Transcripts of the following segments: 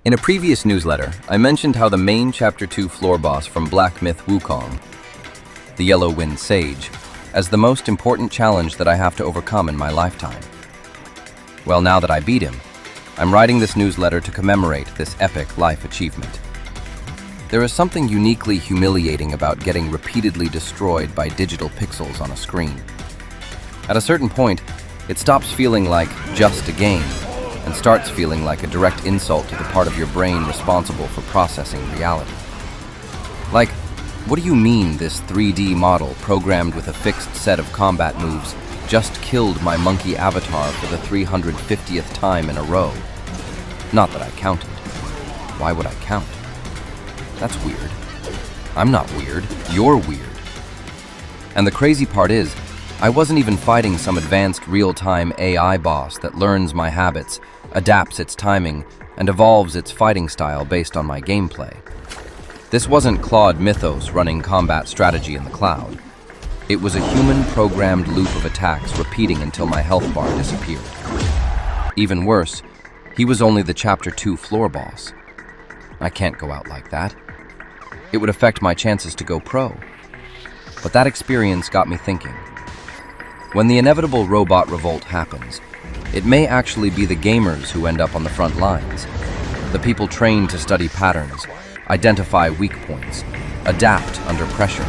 In a previous newsletter, I mentioned how the main Chapter 2 floor boss from Black Myth Wukong, the Yellow Wind Sage, as the most important challenge that I have to overcome in my lifetime. Well, now that I beat him, I'm writing this newsletter to commemorate this epic life achievement. There is something uniquely humiliating about getting repeatedly destroyed by digital pixels on a screen. At a certain point, it stops feeling like just a game and starts feeling like a direct insult to the part of your brain responsible for processing reality. Like, what do you mean this 3D model programmed with a fixed set of combat moves just killed my monkey avatar for the 350th time in a row? Not that I counted. Why would I count? That's weird. I'm not weird. You're weird. And the crazy part is, I wasn't even fighting some advanced real-time AI boss that learns my habits, adapts its timing, and evolves its fighting style based on my gameplay. This wasn't Claude Mythos running combat strategy in the cloud. It was a human-programmed loop of attacks repeating until my health bar disappeared. Even worse, he was only the Chapter 2 floor boss. I can't go out like that. It would affect my chances to go pro. But that experience got me thinking. When the inevitable robot revolt happens, it may actually be the gamers who end up on the front lines. The people trained to study patterns, identify weak points, adapt under pressure,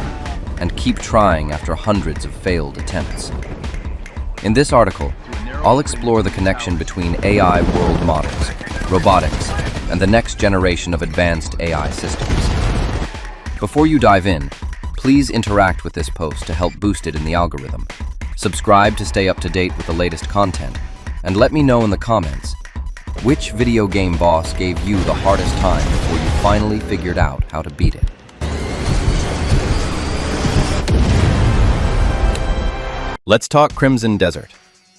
and keep trying after hundreds of failed attempts. In this article, I'll explore the connection between AI world models, robotics, and the next generation of advanced AI systems. Before you dive in, please interact with this post to help boost it in the algorithm. Subscribe to stay up to date with the latest content, and let me know in the comments, which video game boss gave you the hardest time before you finally figured out how to beat it? Let's talk Crimson Desert.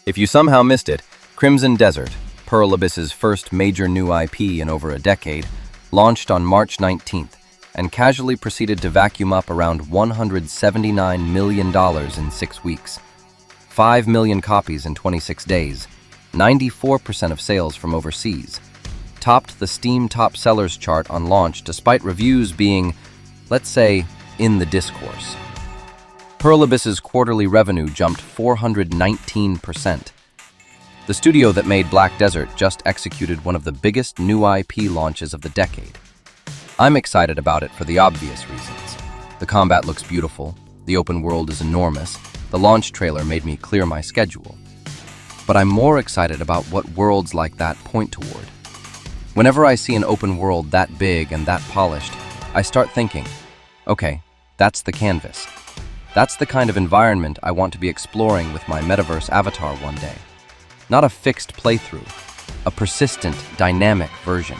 If you somehow missed it, Crimson Desert, Pearl Abyss's first major new IP in over a decade, launched on March 19th and casually proceeded to vacuum up around $179 million in 6 weeks. 5 million copies in 26 days, 94% of sales from overseas, topped the Steam top sellers chart on launch despite reviews being, let's say, in the discourse. Pearl Abyss's quarterly revenue jumped 419%. The studio that made Black Desert just executed one of the biggest new IP launches of the decade. I'm excited about it for the obvious reasons. The combat looks beautiful, the open world is enormous, the launch trailer made me clear my schedule. But I'm more excited about what worlds like that point toward. Whenever I see an open world that big and that polished, I start thinking, okay, that's the canvas. That's the kind of environment I want to be exploring with my metaverse avatar one day. Not a fixed playthrough, a persistent, dynamic version.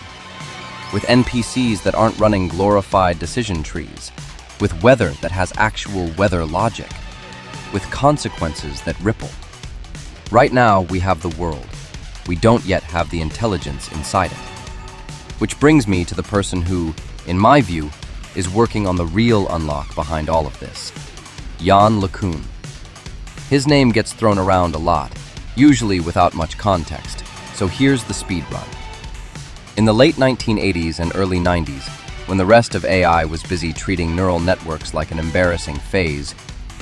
With NPCs that aren't running glorified decision trees, with weather that has actual weather logic, with consequences that ripple. Right now, we have the world. We don't yet have the intelligence inside it. Which brings me to the person who, in my view, is working on the real unlock behind all of this. Yann LeCun. His name gets thrown around a lot, usually without much context, so here's the speed run. In the late 1980s and early 90s, when the rest of AI was busy treating neural networks like an embarrassing phase,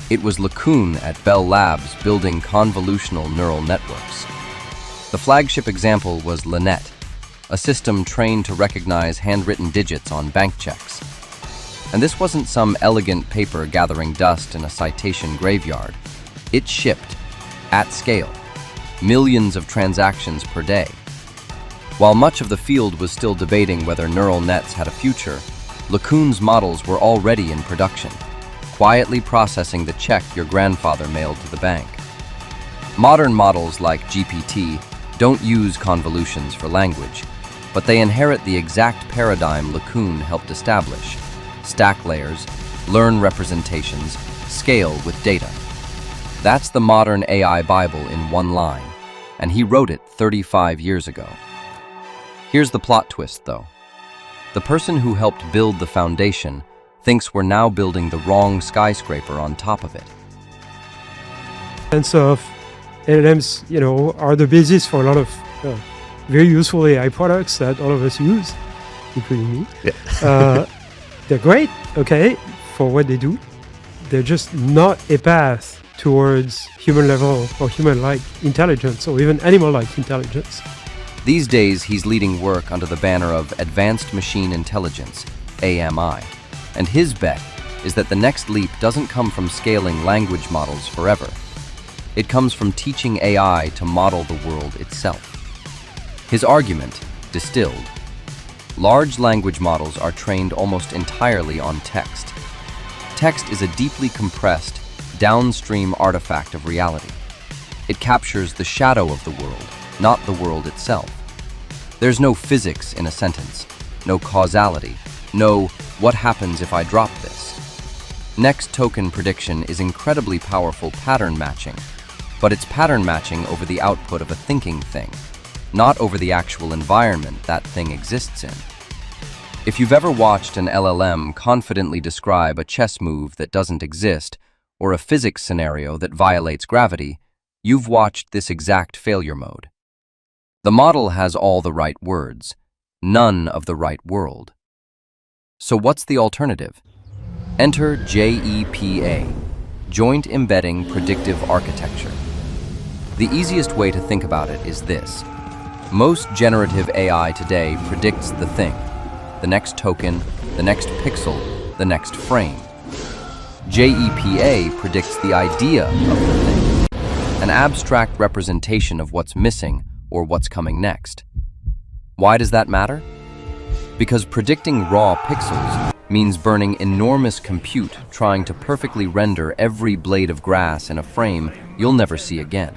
it was LeCun at Bell Labs building convolutional neural networks. The flagship example was Lynette, a system trained to recognize handwritten digits on bank checks. And this wasn't some elegant paper gathering dust in a citation graveyard. It shipped, at scale, millions of transactions per day. While much of the field was still debating whether neural nets had a future, LeCun's models were already in production, quietly processing the check your grandfather mailed to the bank. Modern models like GPT don't use convolutions for language, but they inherit the exact paradigm LeCun helped establish: stack layers, learn representations, scale with data. That's the modern AI Bible in one line, and he wrote it 35 years ago. Here's the plot twist, though. The person who helped build the foundation thinks we're now building the wrong skyscraper on top of it. Of LLMs, are the basis for a lot of very useful AI products that all of us use, including me. Yeah. They're great, okay, for what they do. They're just not a path towards human level or human-like intelligence or even animal-like intelligence. These days, he's leading work under the banner of Advanced Machine Intelligence, AMI, and his bet is that the next leap doesn't come from scaling language models forever. It comes from teaching AI to model the world itself. His argument, distilled: large language models are trained almost entirely on text. Text is a deeply compressed, downstream artifact of reality. It captures the shadow of the world, not the world itself. There's no physics in a sentence, no causality, no "what happens if I drop this?" Next token prediction is incredibly powerful pattern matching, but it's pattern matching over the output of a thinking thing, not over the actual environment that thing exists in. If you've ever watched an LLM confidently describe a chess move that doesn't exist, or a physics scenario that violates gravity, you've watched this exact failure mode. The model has all the right words, none of the right world. So what's the alternative? Enter JEPA, Joint Embedding Predictive Architecture. The easiest way to think about it is this. Most generative AI today predicts the thing, the next token, the next pixel, the next frame. JEPA predicts the idea of the thing, an abstract representation of what's missing or what's coming next. Why does that matter? Because predicting raw pixels means burning enormous compute trying to perfectly render every blade of grass in a frame you'll never see again.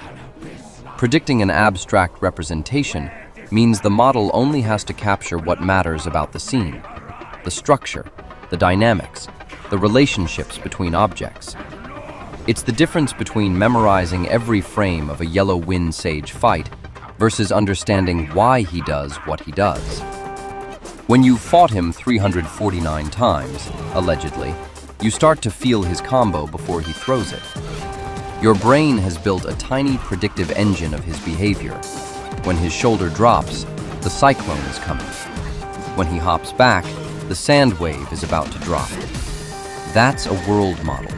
Predicting an abstract representation means the model only has to capture what matters about the scene, the structure, the dynamics, the relationships between objects. It's the difference between memorizing every frame of a yellow wind sage fight versus understanding why he does what he does. When you've fought him 349 times, allegedly, you start to feel his combo before he throws it. Your brain has built a tiny predictive engine of his behavior. When his shoulder drops, the cyclone is coming. When he hops back, the sand wave is about to drop. That's a world model.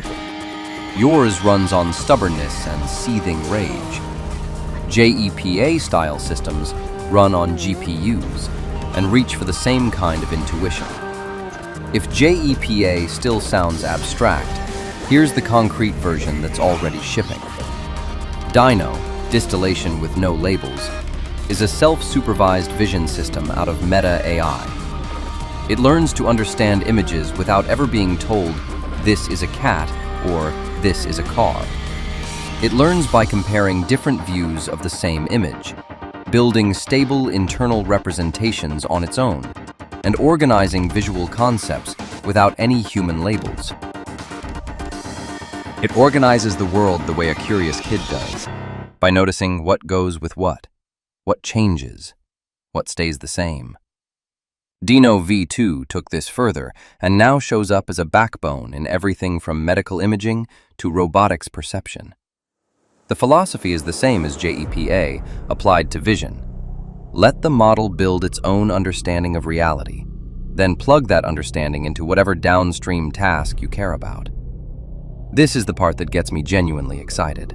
Yours runs on stubbornness and seething rage. JEPA-style systems run on GPUs and reach for the same kind of intuition. If JEPA still sounds abstract, here's the concrete version that's already shipping. Dino, distillation with no labels, is a self-supervised vision system out of Meta AI. It learns to understand images without ever being told, "This is a cat," or "This is a car." It learns by comparing different views of the same image, building stable internal representations on its own, and organizing visual concepts without any human labels. It organizes the world the way a curious kid does, by noticing what goes with what changes, what stays the same. Dino V2 took this further and now shows up as a backbone in everything from medical imaging to robotics perception. The philosophy is the same as JEPA, applied to vision. Let the model build its own understanding of reality, then plug that understanding into whatever downstream task you care about. This is the part that gets me genuinely excited.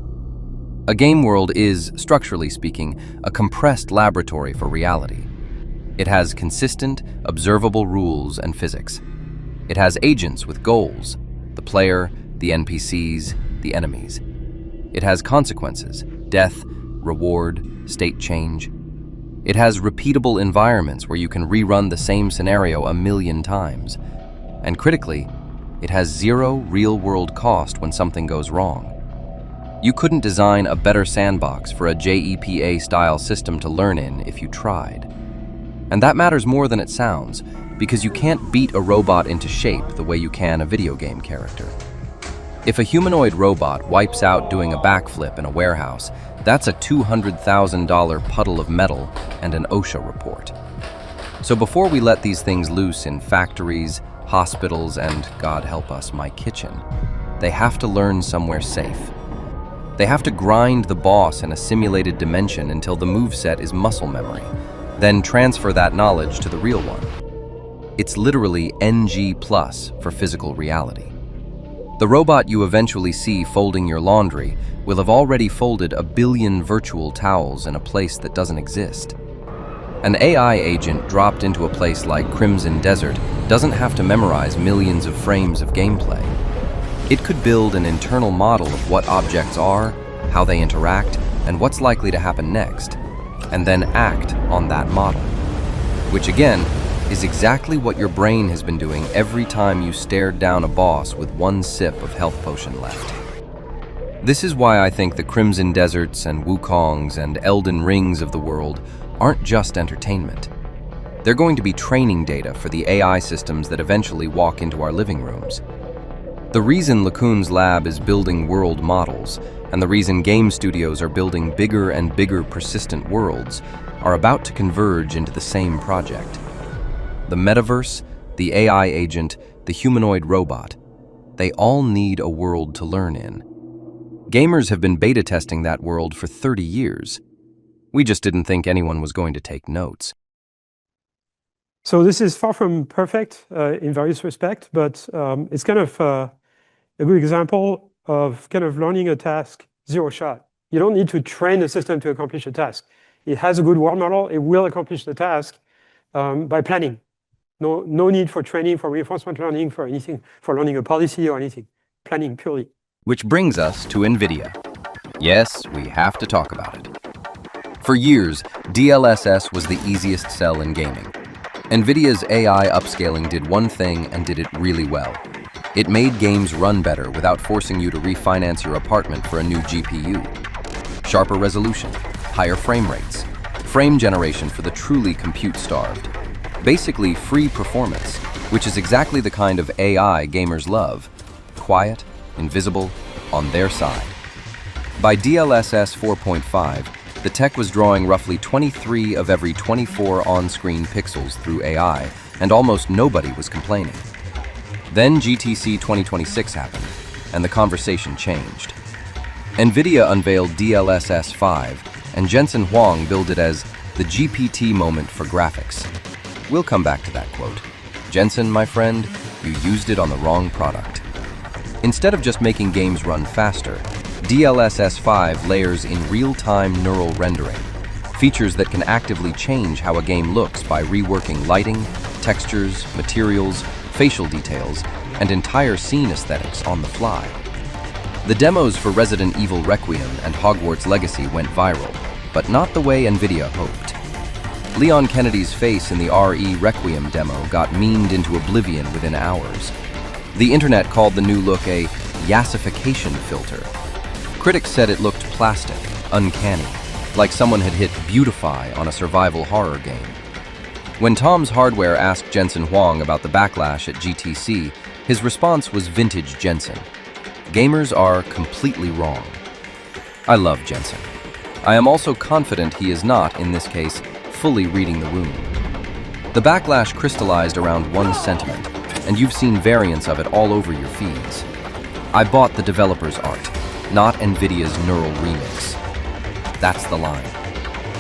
A game world is, structurally speaking, a compressed laboratory for reality. It has consistent, observable rules and physics. It has agents with goals, the player, the NPCs, the enemies. It has consequences, death, reward, state change. It has repeatable environments where you can rerun the same scenario a million times. And critically, it has zero real-world cost when something goes wrong. You couldn't design a better sandbox for a JEPA-style system to learn in if you tried. And that matters more than it sounds, because you can't beat a robot into shape the way you can a video game character. If a humanoid robot wipes out doing a backflip in a warehouse, that's a $200,000 puddle of metal and an OSHA report. So before we let these things loose in factories, hospitals, and, God help us, my kitchen, they have to learn somewhere safe. They have to grind the boss in a simulated dimension until the moveset is muscle memory, then transfer that knowledge to the real one. It's literally NG+ for physical reality. The robot you eventually see folding your laundry will have already folded 1 billion virtual towels in a place that doesn't exist. An AI agent dropped into a place like Crimson Desert doesn't have to memorize millions of frames of gameplay. It could build an internal model of what objects are, how they interact, and what's likely to happen next, and then act on that model. Which again, is exactly what your brain has been doing every time you stared down a boss with 1 sip of health potion left. This is why I think the Crimson Deserts and Wukongs and Elden Rings of the world aren't just entertainment. They're going to be training data for the AI systems that eventually walk into our living rooms. The reason LeCun's lab is building world models, and the reason game studios are building bigger and bigger persistent worlds, are about to converge into the same project. The metaverse, the AI agent, the humanoid robot, they all need a world to learn in. Gamers have been beta testing that world for 30 years. We just didn't think anyone was going to take notes. So this is far from perfect in various respects, but it's kind of a good example of kind of learning a task zero shot. You don't need to train the system to accomplish a task. It has a good world model. It will accomplish the task by planning. No need for training, for reinforcement learning, for anything, for learning a policy or anything. Planning purely. Which brings us to NVIDIA. Yes, we have to talk about it. For years, DLSS was the easiest sell in gaming. NVIDIA's AI upscaling did one thing and did it really well. It made games run better without forcing you to refinance your apartment for a new GPU. Sharper resolution, higher frame rates, frame generation for the truly compute-starved. Basically free performance, which is exactly the kind of AI gamers love. Quiet, invisible, on their side. By DLSS 4.5, the tech was drawing roughly 23 of every 24 on-screen pixels through AI, and almost nobody was complaining. Then GTC 2026 happened, and the conversation changed. NVIDIA unveiled DLSS 5, and Jensen Huang billed it as the GPT moment for graphics. We'll come back to that quote. Jensen, my friend, you used it on the wrong product. Instead of just making games run faster, DLSS 5 layers in real-time neural rendering, features that can actively change how a game looks by reworking lighting, textures, materials, facial details, and entire scene aesthetics on the fly. The demos for Resident Evil Requiem and Hogwarts Legacy went viral, but not the way NVIDIA hoped. Leon Kennedy's face in the RE Requiem demo got memed into oblivion within hours. The internet called the new look a yassification filter. Critics said it looked plastic, uncanny, like someone had hit beautify on a survival horror game. When Tom's Hardware asked Jensen Huang about the backlash at GTC, his response was vintage Jensen. Gamers are completely wrong. I love Jensen. I am also confident he is not, in this case, fully reading the room. The backlash crystallized around one sentiment, and you've seen variants of it all over your feeds. I bought the developer's art, not NVIDIA's neural remix. That's the line.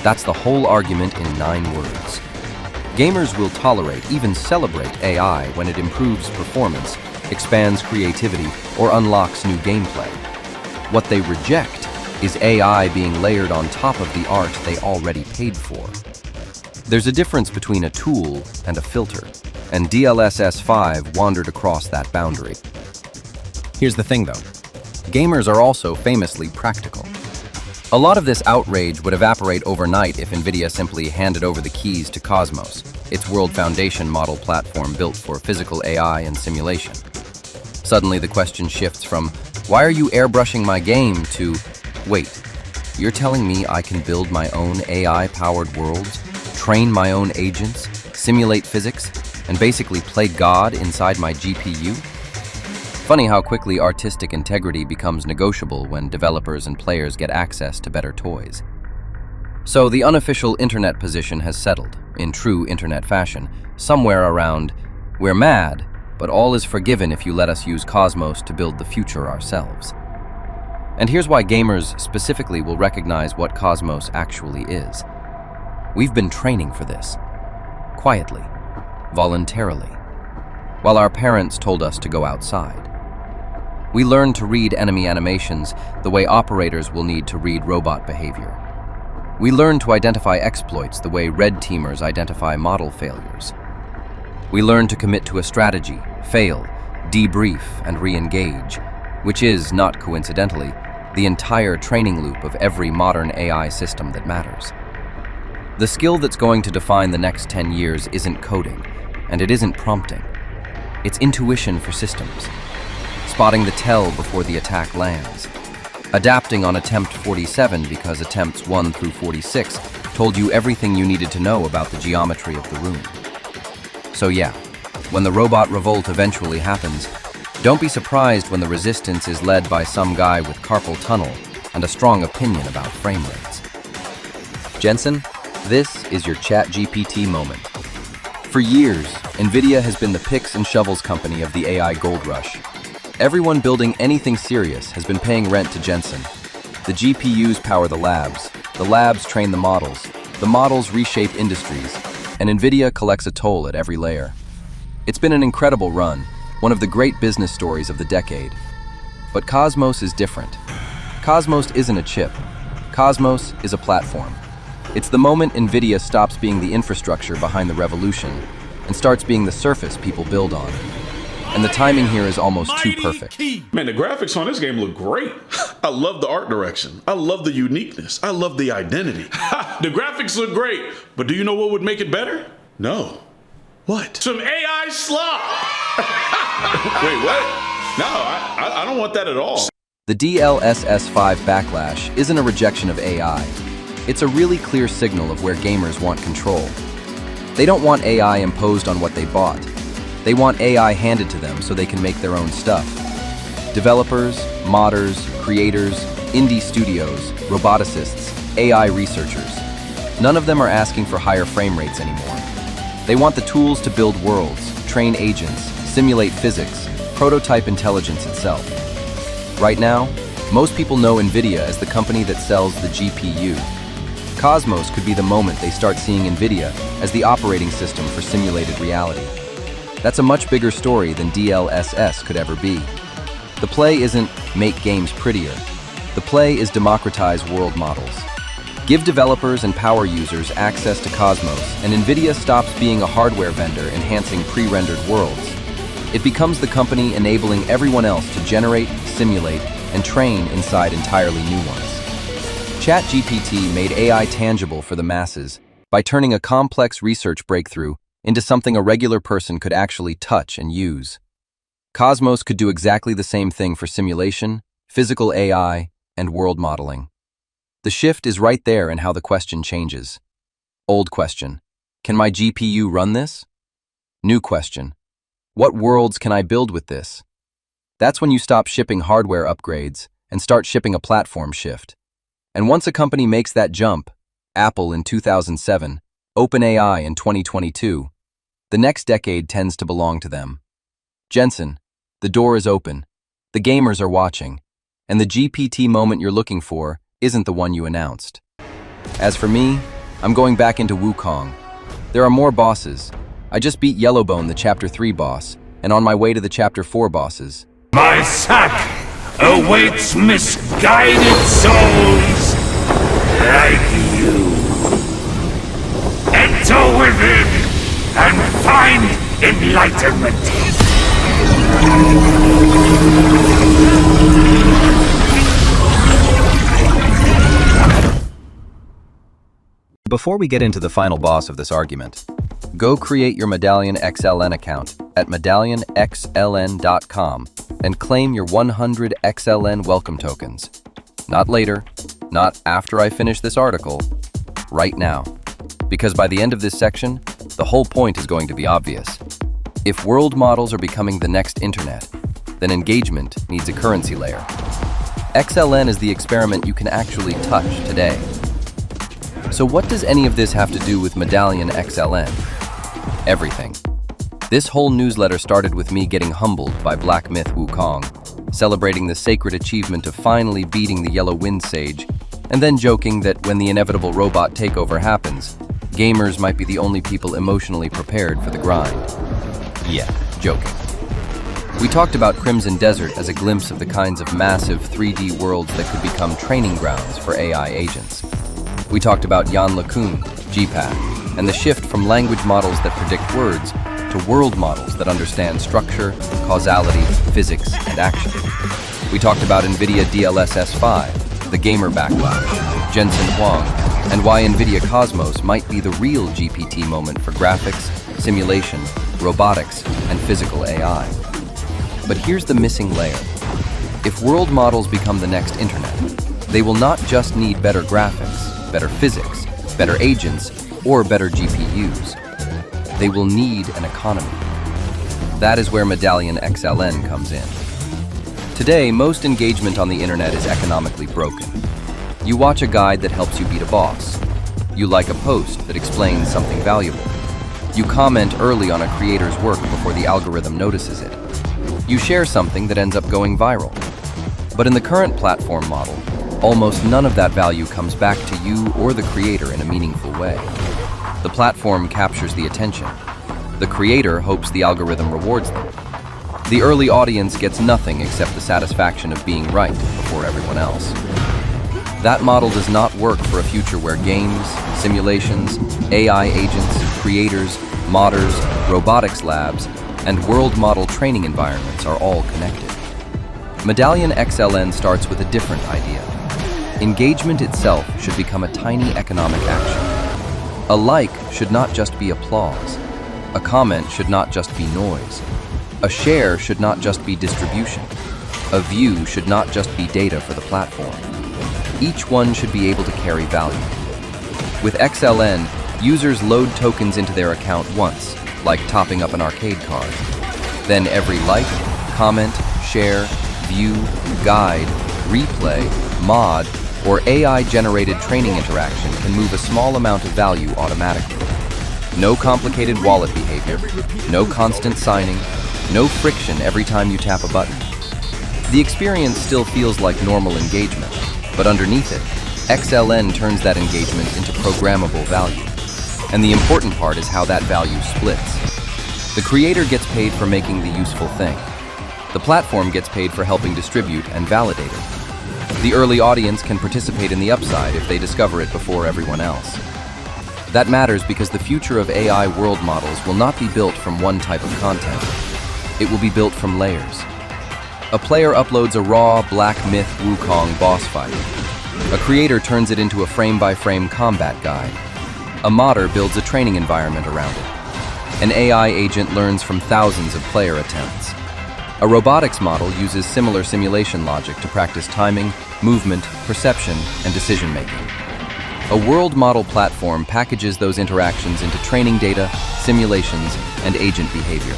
That's the whole argument in 9 words. Gamers will tolerate, even celebrate AI when it improves performance, expands creativity, or unlocks new gameplay. What they reject is AI being layered on top of the art they already paid for. There's a difference between a tool and a filter, and DLSS 5 wandered across that boundary. Here's the thing though, gamers are also famously practical. A lot of this outrage would evaporate overnight if NVIDIA simply handed over the keys to Cosmos, its world foundation model platform built for physical AI and simulation. Suddenly the question shifts from, why are you airbrushing my game, to, wait, you're telling me I can build my own AI-powered worlds, train my own agents, simulate physics, and basically play God inside my GPU? Funny how quickly artistic integrity becomes negotiable when developers and players get access to better toys. So the unofficial internet position has settled, in true internet fashion, somewhere around, we're mad, but all is forgiven if you let us use Cosmos to build the future ourselves. And here's why gamers specifically will recognize what Cosmos actually is. We've been training for this. Quietly. Voluntarily. While our parents told us to go outside. We learned to read enemy animations the way operators will need to read robot behavior. We learned to identify exploits the way red teamers identify model failures. We learned to commit to a strategy, fail, debrief, and re-engage, which is, not coincidentally, the entire training loop of every modern AI system that matters. The skill that's going to define the next 10 years isn't coding, and it isn't prompting. It's intuition for systems. Spotting the tell before the attack lands. Adapting on attempt 47 because attempts 1 through 46 told you everything you needed to know about the geometry of the room. So yeah, when the robot revolt eventually happens, don't be surprised when the resistance is led by some guy with carpal tunnel and a strong opinion about frame rates. Jensen, this is your ChatGPT moment. For years, NVIDIA has been the picks and shovels company of the AI gold rush. Everyone building anything serious has been paying rent to Jensen. The GPUs power the labs train the models reshape industries, and NVIDIA collects a toll at every layer. It's been an incredible run, one of the great business stories of the decade. But Cosmos is different. Cosmos isn't a chip. Cosmos is a platform. It's the moment NVIDIA stops being the infrastructure behind the revolution and starts being the surface people build on. And the timing here is almost too perfect. Man, the graphics on this game look great. I love the art direction. I love the uniqueness. I love the identity. The graphics look great, but do you know what would make it better? No. What? Some AI slop. Wait, what? No, I don't want that at all. The DLSS 5 Backlash isn't a rejection of AI. It's a really clear signal of where gamers want control. They don't want AI imposed on what they bought. They want AI handed to them so they can make their own stuff. Developers, modders, creators, indie studios, roboticists, AI researchers. None of them are asking for higher frame rates anymore. They want the tools to build worlds, train agents, simulate physics, prototype intelligence itself. Right now, most people know NVIDIA as the company that sells the GPU. Cosmos could be the moment they start seeing NVIDIA as the operating system for simulated reality. That's a much bigger story than DLSS could ever be. The play isn't make games prettier. The play is democratize world models. Give developers and power users access to Cosmos, and NVIDIA stops being a hardware vendor enhancing pre-rendered worlds. It becomes the company enabling everyone else to generate, simulate, and train inside entirely new ones. ChatGPT made AI tangible for the masses by turning a complex research breakthrough into something a regular person could actually touch and use. Cosmos could do exactly the same thing for simulation, physical AI, and world modeling. The shift is right there in how the question changes. Old question: can my GPU run this? New question: what worlds can I build with this? That's when you stop shipping hardware upgrades and start shipping a platform shift. And once a company makes that jump, Apple in 2007, OpenAI in 2022, the next decade tends to belong to them. Jensen, the door is open, the gamers are watching, and the GPT moment you're looking for isn't the one you announced. As for me, I'm going back into Wukong. There are more bosses. I just beat Yellowbone, the Chapter 3 boss, and on my way to the Chapter 4 bosses. My sack awaits misguided souls like you. Enter within and find enlightenment. Before we get into the final boss of this argument, go create your Medallion XLN account at medallionxln.com and claim your 100 XLN welcome tokens. Not later, not after I finish this article, right now. Because by the end of this section, the whole point is going to be obvious. If world models are becoming the next internet, then engagement needs a currency layer. XLN is the experiment you can actually touch today. So what does any of this have to do with Medallion XLN? Everything. This whole newsletter started with me getting humbled by Black Myth Wukong. celebrating the sacred achievement of finally beating the yellow wind sage, and then joking that when the inevitable robot takeover happens, gamers might be the only people emotionally prepared for the grind. Yeah, joking. We talked about Crimson Desert as a glimpse of the kinds of massive 3D worlds that could become training grounds for AI agents. We talked about Yann LeCun JEPA and the shift from language models that predict words to world models that understand structure, causality, physics, and action. We talked about NVIDIA DLSS 5, the gamer backlash, Jensen and why NVIDIA Cosmos might be the real GPT moment for graphics, simulation, robotics, and physical AI. But here's the missing layer. If world models become the next internet, they will not just need better graphics, better physics, better agents, or better GPUs. They will need an economy. That is where Medallion XLN comes in. Today, most engagement on the internet is economically broken. You watch a guide that helps you beat a boss. You like a post that explains something valuable. You comment early on a creator's work before the algorithm notices it. You share something that ends up going viral. But in the current platform model, almost none of that value comes back to you or the creator in a meaningful way. The platform captures the attention. The creator hopes the algorithm rewards them. The early audience gets nothing except the satisfaction of being right before everyone else. That model does not work for a future where games, simulations, AI agents, creators, modders, robotics labs, and world model training environments are all connected. Medallion XLN starts with a different idea. Engagement itself should become a tiny economic action. A like should not just be applause. A comment should not just be noise. A share should not just be distribution. A view should not just be data for the platform. Each one should be able to carry value. With XLN, users load tokens into their account once, like topping up an arcade card. Then every like, comment, share, view, guide, replay, mod, or AI-generated training interaction can move a small amount of value automatically. No complicated wallet behavior, no constant signing, no friction every time you tap a button. The experience still feels like normal engagement, but underneath it, XLN turns that engagement into programmable value. And the important part is how that value splits. The creator gets paid for making the useful thing. The platform gets paid for helping distribute and validate it. The early audience can participate in the upside if they discover it before everyone else. That matters because the future of AI world models will not be built from one type of content. It will be built from layers. A player uploads a raw Black Myth Wukong boss fight. A creator turns it into a frame-by-frame combat guide. A modder builds a training environment around it. An AI agent learns from thousands of player attempts. A robotics model uses similar simulation logic to practice timing, movement, perception, and decision-making. A world model platform packages those interactions into training data, simulations, and agent behavior.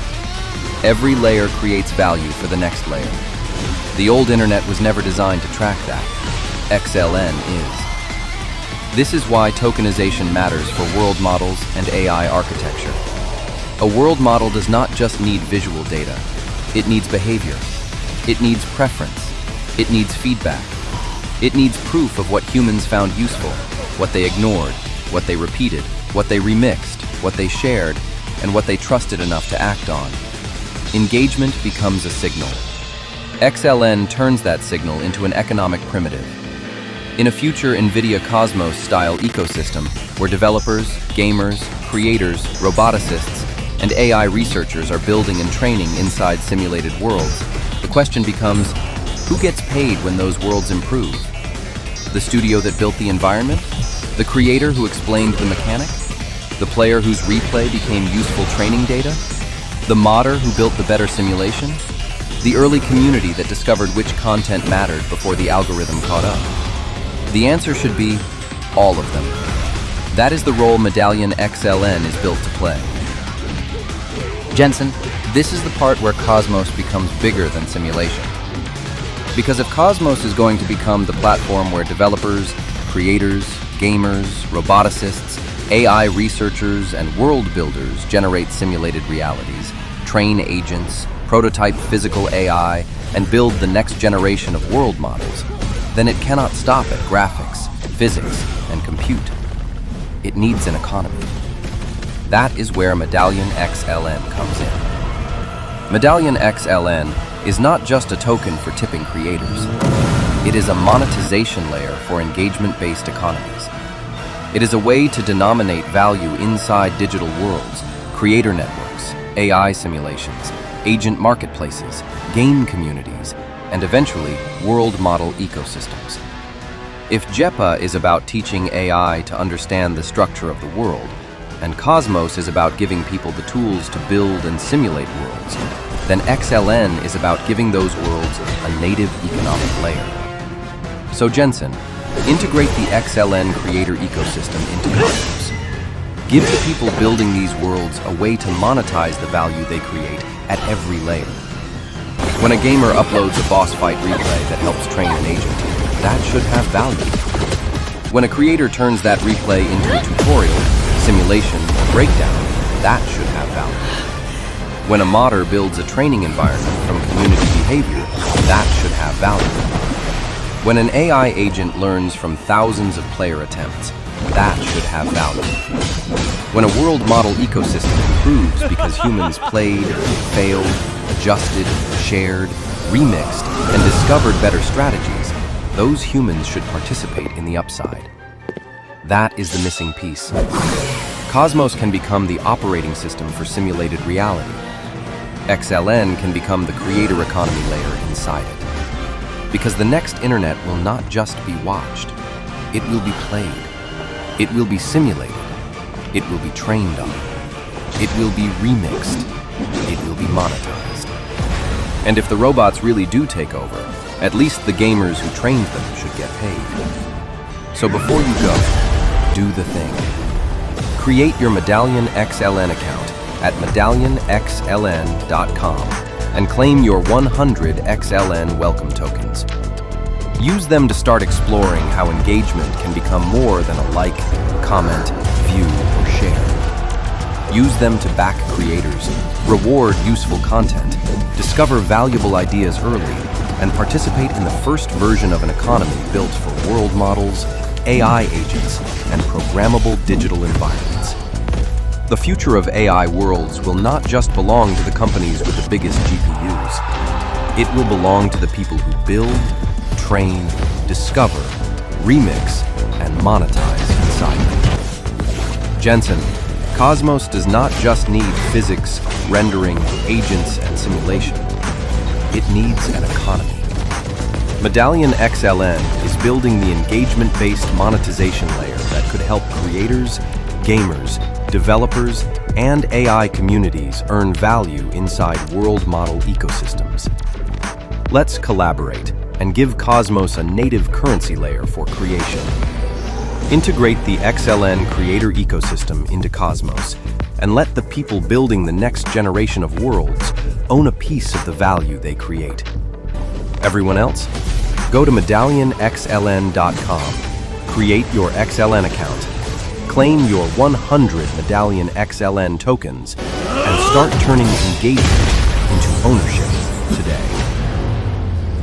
Every layer creates value for the next layer. The old internet was never designed to track that. XLN is. This is why tokenization matters for world models and AI architecture. A world model does not just need visual data. It needs behavior. It needs preference. It needs feedback. It needs proof of what humans found useful, what they ignored, what they repeated, what they remixed, what they shared, and what they trusted enough to act on. Engagement becomes a signal. XLN turns that signal into an economic primitive. In a future NVIDIA Cosmos-style ecosystem where developers, gamers, creators, roboticists, and AI researchers are building and training inside simulated worlds, the question becomes, who gets paid when those worlds improve? The studio that built the environment? The creator who explained the mechanic? The player whose replay became useful training data? The modder who built the better simulation? The early community that discovered which content mattered before the algorithm caught up? The answer should be all of them. That is the role Medallion XLN is built to play. Jensen, this is the part where Cosmos becomes bigger than simulation. Because if Cosmos is going to become the platform where developers, creators, gamers, roboticists, AI researchers, and world builders generate simulated realities, train agents, prototype physical AI, and build the next generation of world models, then it cannot stop at graphics, physics, and compute. It needs an economy. That is where Medallion XLN comes in. Medallion XLN is not just a token for tipping creators. It is a monetization layer for engagement-based economies. It is a way to denominate value inside digital worlds, creator networks, AI simulations, agent marketplaces, game communities, and eventually world model ecosystems. If JEPA is about teaching AI to understand the structure of the world, and Cosmos is about giving people the tools to build and simulate worlds, then XLN is about giving those worlds a native economic layer. So Jensen, integrate the XLN creator ecosystem into Cosmos. Give the people building these worlds a way to monetize the value they create at every layer. When a gamer uploads a boss fight replay that helps train an agent, that should have value. When a creator turns that replay into a tutorial, simulation, or breakdown, that should have value. When a modder builds a training environment from community behavior, that should have value. When an AI agent learns from thousands of player attempts, that should have value. When a world model ecosystem improves because humans played, failed, adjusted, shared, remixed, and discovered better strategies, those humans should participate in the upside. That is the missing piece. Cosmos can become the operating system for simulated reality. XLN can become the creator economy layer inside it. Because the next internet will not just be watched, it will be played. It will be simulated. It will be trained on. It will be remixed. It will be monetized. And if the robots really do take over, at least the gamers who trained them should get paid. So before you go, do the thing. Create your Medallion XLN account at medallionxln.com and claim your 100 XLN welcome tokens. Use them to start exploring how engagement can become more than a like, comment, view, or share. Use them to back creators, reward useful content, discover valuable ideas early, and participate in the first version of an economy built for world models, AI agents, and programmable digital environments. The future of AI worlds will not just belong to the companies with the biggest GPUs. It will belong to the people who build, train, discover, remix, and monetize inside them. Jensen, Cosmos does not just need physics, rendering, agents, and simulation. It needs an economy. Medallion XLN is building the engagement-based monetization layer that could help creators, gamers, developers, and AI communities earn value inside world model ecosystems. Let's collaborate and give Cosmos a native currency layer for creation. Integrate the XLN creator ecosystem into Cosmos and let the people building the next generation of worlds own a piece of the value they create. Everyone else, go to medallionxln.com, create your XLN account, claim your 100 Medallion XLN tokens, and start turning engagement into ownership today.